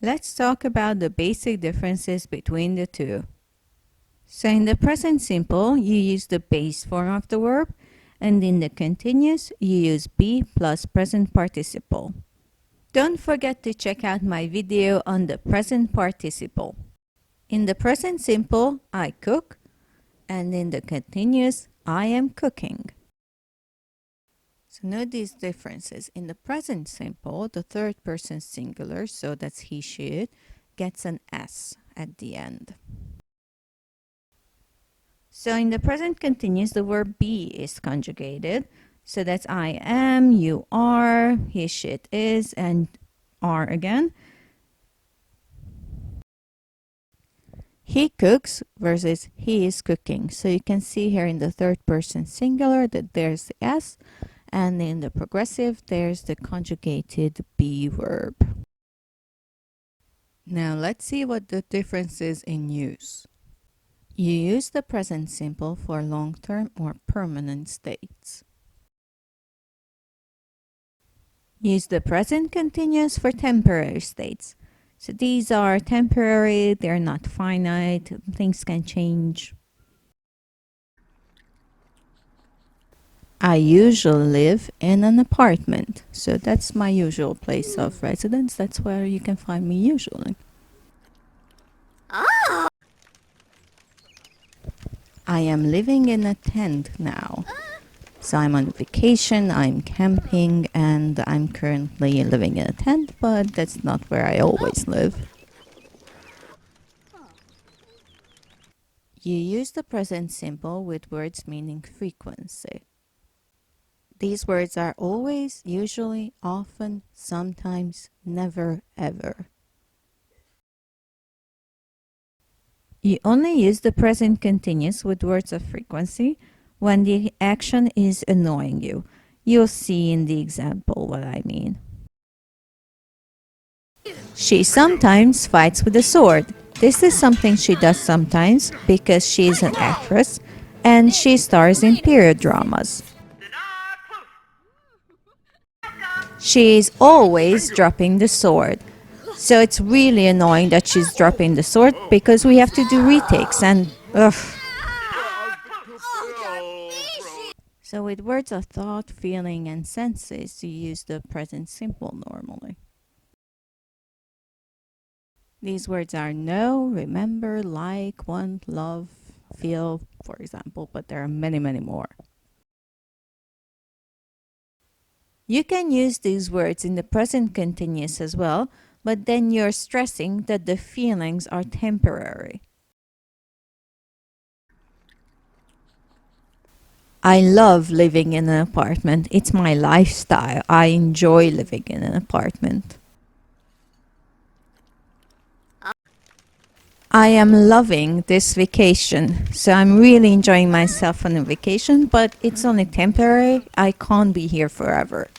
Let's talk about the basic differences between the two. So in the present simple, you use the base form of the verb, and in the continuous, you use be plus present participle. Don't forget to check out my video on the present participle. In the present simple, I cook, and in the continuous, I am cooking. So note these differences. In the present simple, the third person singular, so that's he, she, it, gets an S at the end. So in the present continuous, the verb be is conjugated. So that's I am, you are, he, she, it is, and are again. He cooks versus he is cooking. So you can see here in the third person singular that there's the S, and in the progressive, there's the conjugated be verb. Now let's see what the difference is in use. You use the present simple for long-term or permanent states. Use the present continuous for temporary states. So these are temporary, they're not finite, things can change. I usually live in an apartment. So that's my usual place of residence. That's where you can find me usually. I am living in a tent now. So I'm on vacation, I'm camping, and I'm currently living in a tent, but that's not where I always live. You use the present simple with words meaning frequency. These words are always, usually, often, sometimes, never, ever. You only use the present continuous with words of frequency when the action is annoying you. You'll see in the example what I mean. She sometimes fights with a sword. This is something she does sometimes because she is an actress and she stars in period dramas. She is always dropping the sword. So it's really annoying that she's dropping the sword because we have to do retakes and ugh. So with words of thought, feeling, and senses, you use the present simple normally. These words are know, remember, like, want, love, feel, for example, but there are many, many more. You can use these words in the present continuous as well, but then you're stressing that the feelings are temporary. I love living in an apartment. It's my lifestyle. I enjoy living in an apartment. I am loving this vacation. So I'm really enjoying myself on a vacation, but it's only temporary. I can't be here forever.